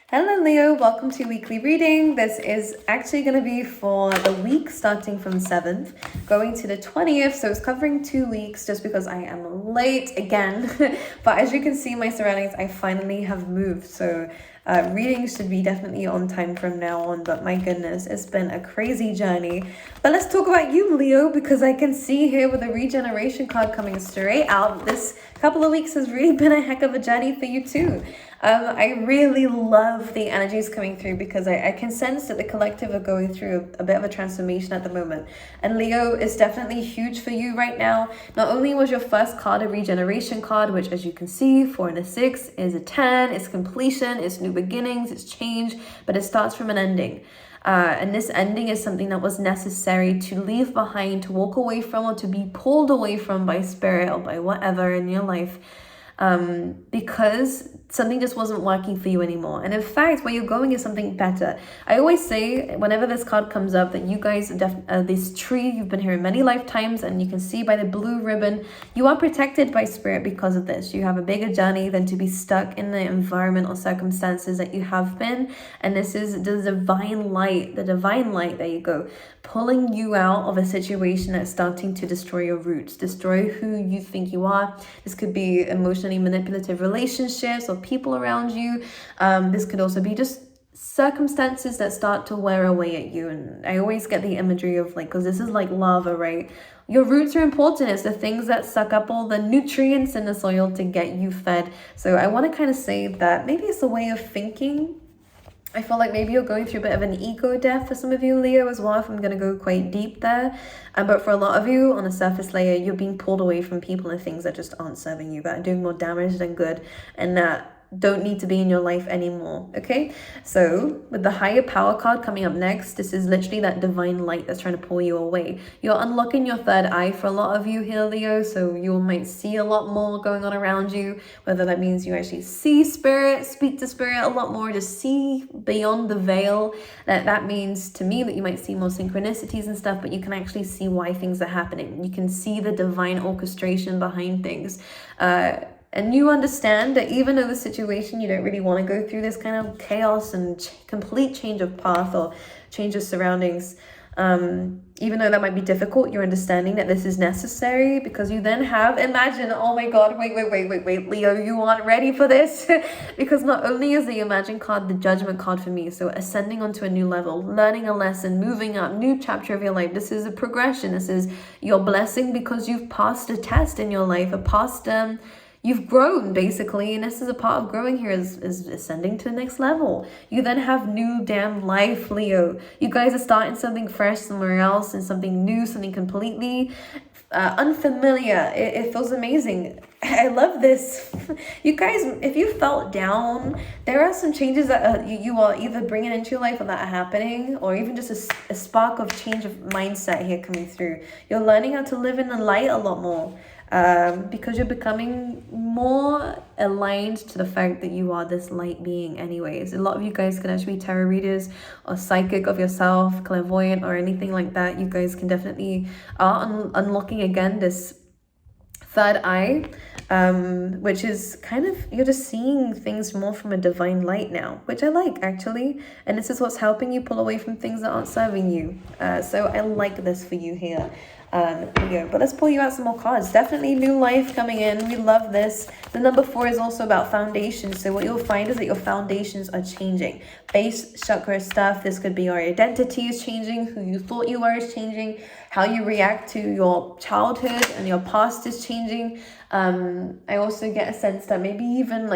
Hello Leo, welcome to weekly reading. This is actually going to be for the week starting from 7th, going to the 20th. So it's covering 2 weeks just because I am late again. But as you can see, my surroundings, I finally have moved. So readings should be definitely on time from now on. But my goodness, it's been a crazy journey. But let's talk about you, Leo, because I can see here with the regeneration card coming straight out, this couple of weeks has really been a heck of a journey for you too. I really love the energies coming through because I can sense that the collective are going through a bit of a transformation at the moment. And Leo is definitely huge for you right now. Not only was your first card a regeneration card, which as you can see, 4 and a 6 is a 10, it's completion, it's new beginnings, it's change, but it starts from an ending. And this ending is something that was necessary to leave behind, to walk away from, or to be pulled away from by spirit or by whatever in your life. Because something just wasn't working for you anymore. And in fact, where you're going is something better. I always say, whenever this card comes up, that you guys are this tree you've been here in many lifetimes, and you can see by the blue ribbon, you are protected by spirit because of this. You have a bigger journey than to be stuck in the environment or circumstances that you have been. And this is the divine light, there you go, pulling you out of a situation that's starting to destroy your roots, destroy who you think you are. This could be emotionally manipulative relationships or people around you. This could also be just circumstances that start to wear away at you. And I always get the imagery of because this is like lava, right? Your roots are important. It's the things that suck up all the nutrients in the soil to get you fed. So I want to kind of say that maybe it's a way of thinking. I feel like maybe you're going through a bit of an ego death for some of you, Leo, as well, if I'm going to go quite deep there. But for a lot of you, on a surface layer, you're being pulled away from people and things that just aren't serving you, that are doing more damage than good, and that don't need to be in your life anymore, okay? So with the higher power card coming up next, this is literally that divine light that's trying to pull you away. You're unlocking your third eye for a lot of you here, Leo, so you might see a lot more going on around you, whether that means you actually see spirit, speak to spirit a lot more, just see beyond the veil. That means to me that you might see more synchronicities and stuff, but you can actually see why things are happening. You can see the divine orchestration behind things. And you understand that even though the situation, you don't really want to go through this kind of chaos and complete change of path or change of surroundings, even though that might be difficult, you're understanding that this is necessary because you then have, imagine, oh my God, wait, Leo, you aren't ready for this. Because not only is the Imagine card the judgment card for me, so ascending onto a new level, learning a lesson, moving up, new chapter of your life. This is a progression. This is your blessing because you've passed a test in your life, you've grown basically, and this is a part of growing here is ascending to the next level. You then have new damn life, Leo. You guys are starting something fresh somewhere else and something new, something completely unfamiliar. It feels amazing. I love this. You guys, if you felt down, there are some changes that you are either bringing into your life or that are happening, or even just a spark of change of mindset here coming through. You're learning how to live in the light a lot more. Because you're becoming more aligned to the fact that you are this light being anyways. A lot of you guys can actually be tarot readers or psychic of yourself, clairvoyant or anything like that. You guys can definitely are unlocking again this third eye, which is kind of, you're just seeing things more from a divine light now, which I like actually. And this is what's helping you pull away from things that aren't serving you. So I like this for you here. Leo. But let's pull you out some more cards. Definitely new life coming in. We love this. The number 4 is also about foundations. So what you'll find is that your foundations are changing. Base chakra stuff. This could be your identity is changing. Who you thought you were is changing. How you react to your childhood and your past is changing. I also get a sense that maybe even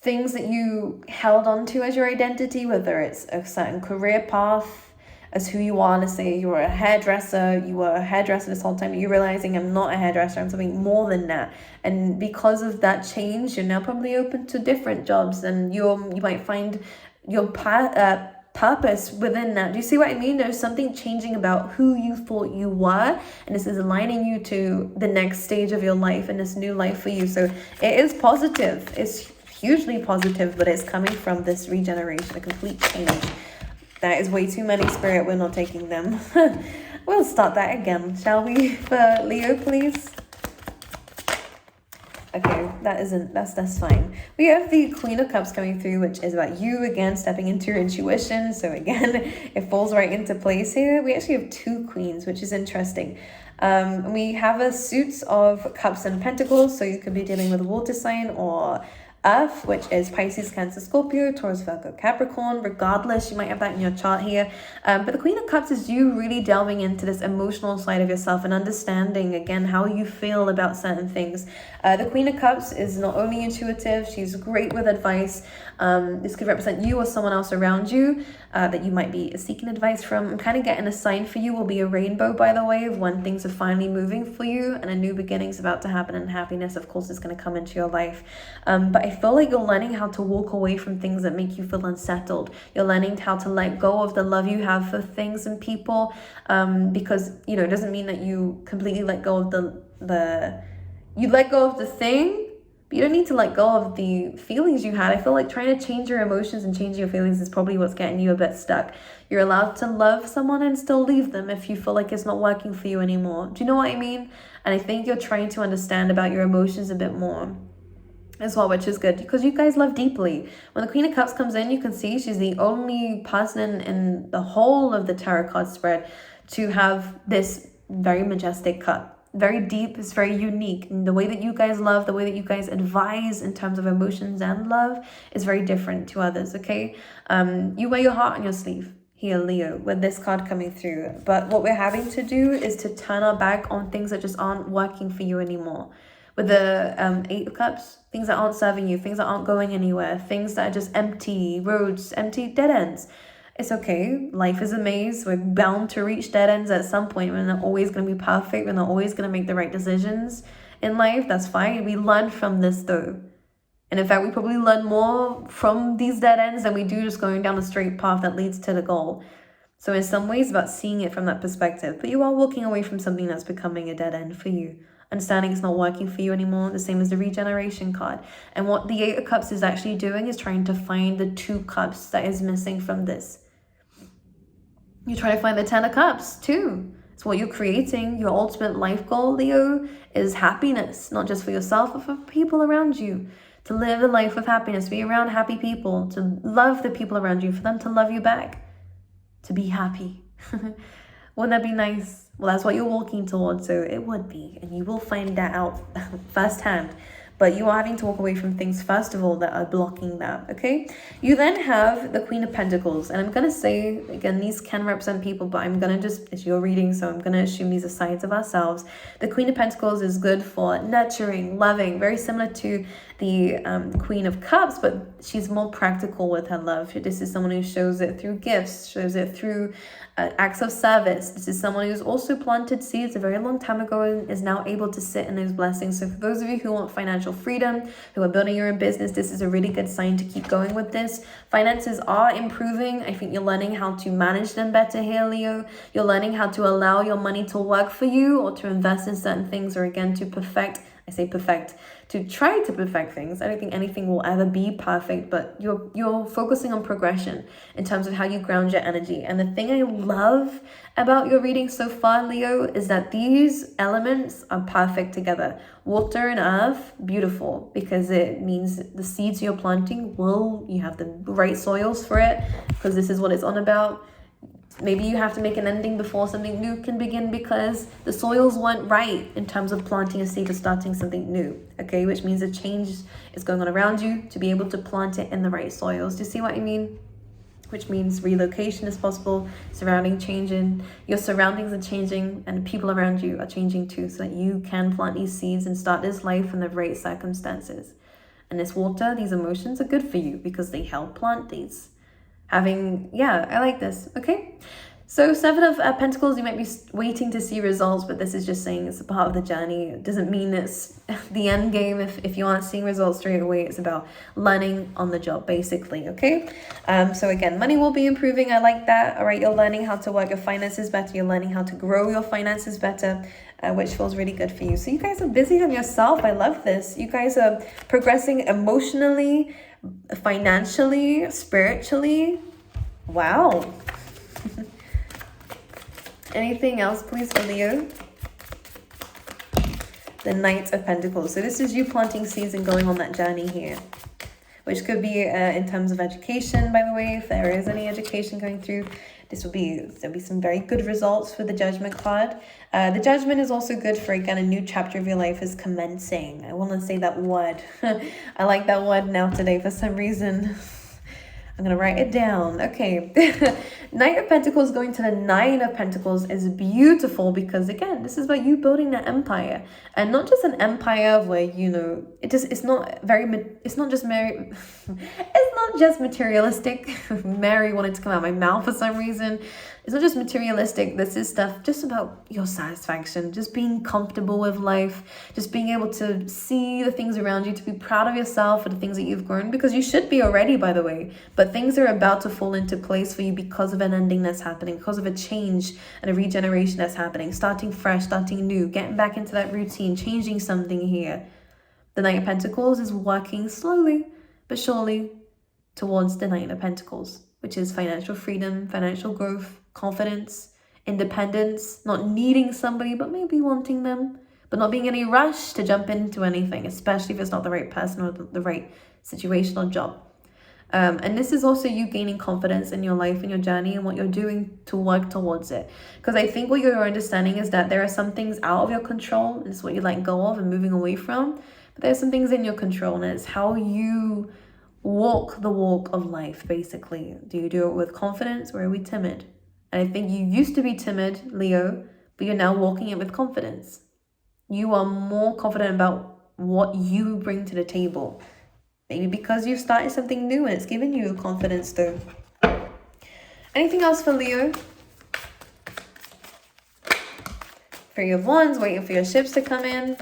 things that you held on to as your identity, whether it's a certain career path, as who you are. Let's say you were a hairdresser, this whole time, you're realizing I'm not a hairdresser, I'm something more than that. And because of that change, you're now probably open to different jobs, and you might find your purpose within that. Do you see what I mean? There's something changing about who you thought you were, and this is aligning you to the next stage of your life and this new life for you. So it is positive. It's hugely positive, but it's coming from this regeneration, a complete change. That is way too many, Spirit. We're not taking them. We'll start that again, shall we? For Leo, please. Okay, that's fine. We have the Queen of Cups coming through, which is about you again, stepping into your intuition. So again, it falls right into place here. We actually have two queens, which is interesting. We have a suit of Cups and Pentacles, so you could be dealing with a water sign or Earth, which is Pisces, Cancer, Scorpio, Taurus, Virgo, Capricorn. Regardless, you might have that in your chart here. But the Queen of Cups is you really delving into this emotional side of yourself and understanding, again, how you feel about certain things. The Queen of Cups is not only intuitive, she's great with advice. This could represent you or someone else around you that you might be seeking advice from. I'm kind of getting a sign for you will be a rainbow, by the way, of when things are finally moving for you and a new beginning's about to happen, and happiness, of course, is going to come into your life. But I feel like you're learning how to walk away from things that make you feel unsettled. You're learning how to let go of the love you have for things and people, because, you know, it doesn't mean that you completely let go of you let go of the thing, but you don't need to let go of the feelings you had. I feel like trying to change your emotions and changing your feelings is probably what's getting you a bit stuck. You're allowed to love someone and still leave them if you feel like it's not working for you anymore. Do you know what I mean? And I think you're trying to understand about your emotions a bit more as well, which is good because you guys love deeply. When the Queen of Cups comes in, you can see she's the only person in the whole of the tarot card spread to have this very majestic cup. Very deep, it's very unique. And the way that you guys love, the way that you guys advise in terms of emotions and love is very different to others, okay? You wear your heart on your sleeve here, Leo, with this card coming through. But what we're having to do is to turn our back on things that just aren't working for you anymore. With the Eight of Cups, things that aren't serving you, things that aren't going anywhere, things that are just empty roads, empty dead ends. It's okay. Life is a maze. We're bound to reach dead ends at some point. We're not always going to be perfect. We're not always going to make the right decisions in life. That's fine. We learn from this though. And in fact, we probably learn more from these dead ends than we do just going down a straight path that leads to the goal. So in some ways, about seeing it from that perspective. But you are walking away from something that's becoming a dead end for you. Understanding it's not working for you anymore, the same as the regeneration card. And what the Eight of Cups is actually doing is trying to find the Two Cups that is missing from this. You try to find the Ten of Cups too. It's what you're creating. Your ultimate life goal, Leo, is happiness, not just for yourself, but for people around you. To live a life of happiness, be around happy people, to love the people around you, for them to love you back, to be happy. Wouldn't that be nice? Well, that's what you're walking towards, so it would be, and you will find that out firsthand. But you are having to walk away from things, first of all, that are blocking that, okay? You then have the Queen of Pentacles. And I'm going to say, again, these can represent people, but I'm going to it's your reading, so I'm going to assume these are sides of ourselves. The Queen of Pentacles is good for nurturing, loving, very similar to the Queen of Cups, but she's more practical with her love. This is someone who shows it through gifts, shows it through acts of service. This is someone who's also planted seeds a very long time ago and is now able to sit in those blessings. So for those of you who want financial freedom, who are building your own business, this is a really good sign to keep going with this. Finances are improving. I think you're learning how to manage them better here, Leo. You're learning how to allow your money to work for you or to invest in certain things, or again, to perfect. I say perfect, to try to perfect things. I don't think anything will ever be perfect, but you're focusing on progression in terms of how you ground your energy. And the thing I love about your reading so far, Leo, is that these elements are perfect together. Water and earth, beautiful, because it means the seeds you're planting you have the right soils for it, because this is what it's on about. Maybe you have to make an ending before something new can begin because the soils weren't right in terms of planting a seed or starting something new, okay? Which means a change is going on around you to be able to plant it in the right soils. Do you see what I mean? Which means relocation is possible, changing, your surroundings are changing, and the people around you are changing too, so that you can plant these seeds and start this life in the right circumstances. And this water, these emotions are good for you because they help plant these. I like this, okay? So 7 of Pentacles, you might be waiting to see results, but this is just saying it's a part of the journey. It doesn't mean it's the end game if you aren't seeing results straight away. It's about learning on the job, basically, okay? So again, money will be improving. I like that. All right, you're learning how to work your finances better. You're learning how to grow your finances better, which feels really good for you. So you guys are busy on yourself. I love this. You guys are progressing emotionally, financially, spiritually. Wow. Anything else, please, for Leo? the Knight of Pentacles. So this is you planting seeds and going on that journey here, which could be in terms of education, by the way. If there is any education going through, there'll be some very good results for the Judgment card. The Judgment is also good for, again, a new chapter of your life is commencing. I want to say that word. I like that word now today for some reason. I'm going to write it down. Okay. Knight of Pentacles going to the Nine of Pentacles is beautiful because, again, this is about you building that empire. And not just an empire where, you know, it's not just materialistic. Mary wanted to come out of my mouth for some reason. It's not just materialistic. This is stuff just about your satisfaction, just being comfortable with life, just being able to see the things around you, to be proud of yourself for the things that you've grown, because you should be already, by the way. But things are about to fall into place for you because of an ending that's happening, because of a change and a regeneration that's happening, starting fresh, starting new, getting back into that routine, changing something here. The Knight of Pentacles is working slowly but surely towards the Knight of Pentacles, which is financial freedom, financial growth, confidence, independence, not needing somebody, but maybe wanting them, but not being in any rush to jump into anything, especially if it's not the right person or the right situation or job. And this is also you gaining confidence in your life and your journey and what you're doing to work towards it. Because I think what you're understanding is that there are some things out of your control, and it's what you let go of and moving away from. But there's some things in your control, and it's how you walk the walk of life, basically. Do you do it with confidence, or are we timid? And I think you used to be timid, Leo, but you're now walking it with confidence. You are more confident about what you bring to the table. Maybe because you've started something new and it's given you confidence though. Anything else for Leo? Three of Wands, waiting for your ships to come in.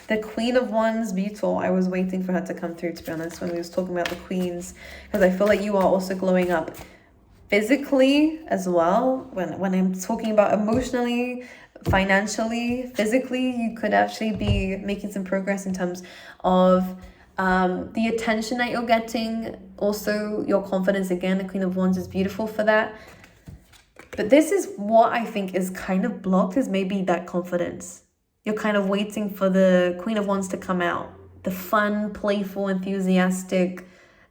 The Queen of Wands, beautiful. I was waiting for her to come through, to be honest, when we was talking about the queens, because I feel like you are also glowing up physically as well. When I'm talking about emotionally, financially, physically, you could actually be making some progress in terms of the attention that you're getting. Also, your confidence, again, the Queen of Wands is beautiful for that. But this is what I think is kind of blocked, is maybe that confidence. You're kind of waiting for the Queen of Wands to come out. The fun, playful, enthusiastic,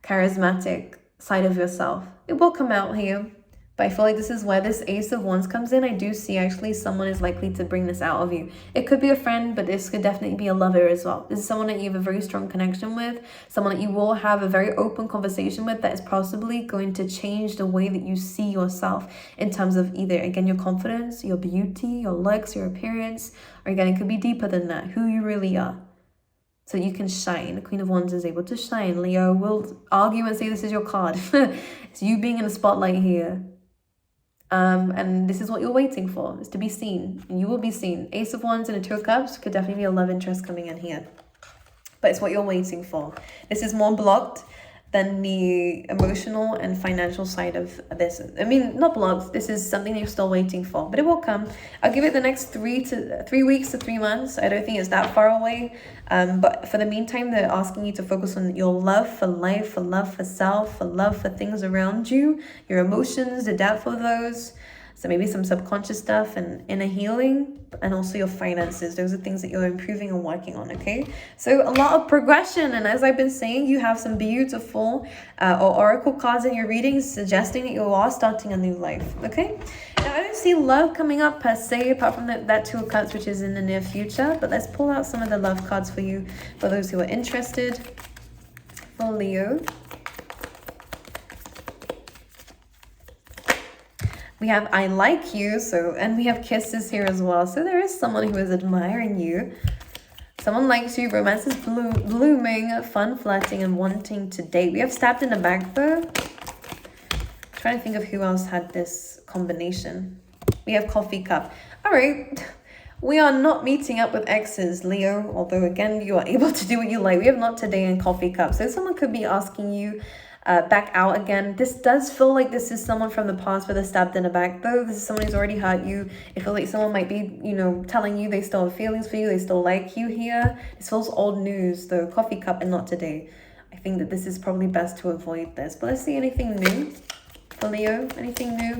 charismatic side of yourself. It will come out here. But I feel like this is where this Ace of Wands comes in. I do see actually someone is likely to bring this out of you. It could be a friend, but this could definitely be a lover as well. This is someone that you have a very strong connection with. Someone that you will have a very open conversation with that is possibly going to change the way that you see yourself in terms of either, again, your confidence, your beauty, your looks, your appearance, or again, it could be deeper than that, who you really are. So you can shine. The Queen of Wands is able to shine. Leo will argue and say this is your card. It's you being in the spotlight here. And this is what you're waiting for, is to be seen. And you will be seen. Ace of Wands and a Two of Cups could definitely be a love interest coming in here. But it's what you're waiting for. This is more blocked than the emotional and financial side of this. I mean, not blocked. This is something you're still waiting for, but it will come. I'll give it the next 3 weeks to 3 months. I don't think it's that far away. But for the meantime, they're asking you to focus on your love for life, for love for self, for love for things around you, your emotions, the depth of those. So maybe some subconscious stuff and inner healing, and also your finances. Those are things that you're improving and working on, okay? So a lot of progression. And as I've been saying, you have some beautiful oracle cards in your readings suggesting that you are starting a new life, okay? Now, I don't see love coming up per se, apart from that Two of Cups, which is in the near future. But let's pull out some of the love cards for you, for those who are interested. For Leo. We have I like you, and we have kisses here as well. So there is someone who is admiring you. Someone likes you, romance is blooming, fun flirting, and wanting to date. We have stabbed in the back though. I'm trying to think of who else had this combination. We have coffee cup. All right. We are not meeting up with exes, Leo, although again, you are able to do what you like. We have not today in coffee cup. So someone could be asking you back out again. This does feel like this is someone from the past with a stabbed in the back though. This is someone who's already hurt you. It feels like someone might be, you know, telling you they still have feelings for you. They still like you here. This feels old news though. Coffee cup and not today. I think that this is probably best to avoid this. But let's see anything new for Leo. Anything new?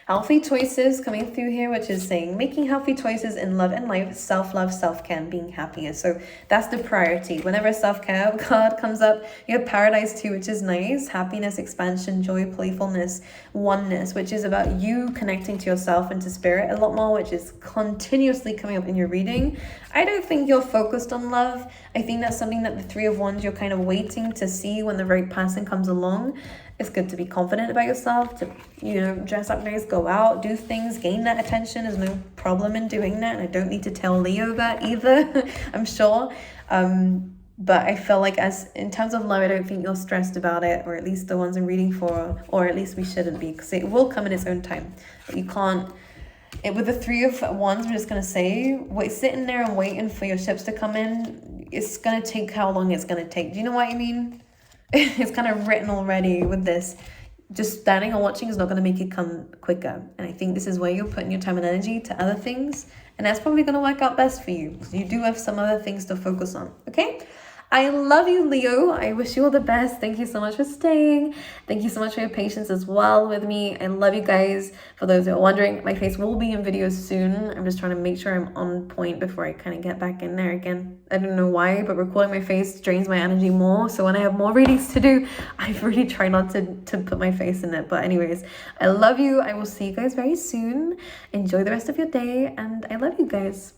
Healthy choices coming through here, which is saying making healthy choices in love and life, self-love, self-care, and being happier. So that's the priority. Whenever a self-care card comes up, you have paradise too, which is nice. Happiness, expansion, joy, playfulness, oneness, which is about you connecting to yourself and to spirit a lot more, which is continuously coming up in your reading. I don't think you're focused on love. I think that's something that the Three of Wands, you're kind of waiting to see when the right person comes along. It's good to be confident about yourself, to, you know, dress up nice, go out, do things, gain that attention. There's no problem in doing that. And I don't need to tell Leo that either, I'm sure. But I feel like as in terms of love, I don't think you're stressed about it, or at least the ones I'm reading for, or at least we shouldn't be, because it will come in its own time. But you can't, with the Three of Wands, I'm just going to say, sitting there and waiting for your ships to come in, it's going to take how long it's going to take. Do you know what I mean? It's kind of written already with this. Just standing and watching is not going to make it come quicker. And I think this is where you're putting your time and energy to other things. And that's probably going to work out best for you, because you do have some other things to focus on. Okay? I love you, Leo. I wish you all the best. Thank you so much for staying. Thank you so much for your patience as well with me. I love you guys. For those who are wondering, my face will be in videos soon. I'm just trying to make sure I'm on point before I kind of get back in there again. I don't know why, but recording my face drains my energy more. So when I have more readings to do, I really try not to put my face in it. But anyways, I love you. I will see you guys very soon. Enjoy the rest of your day. And I love you guys.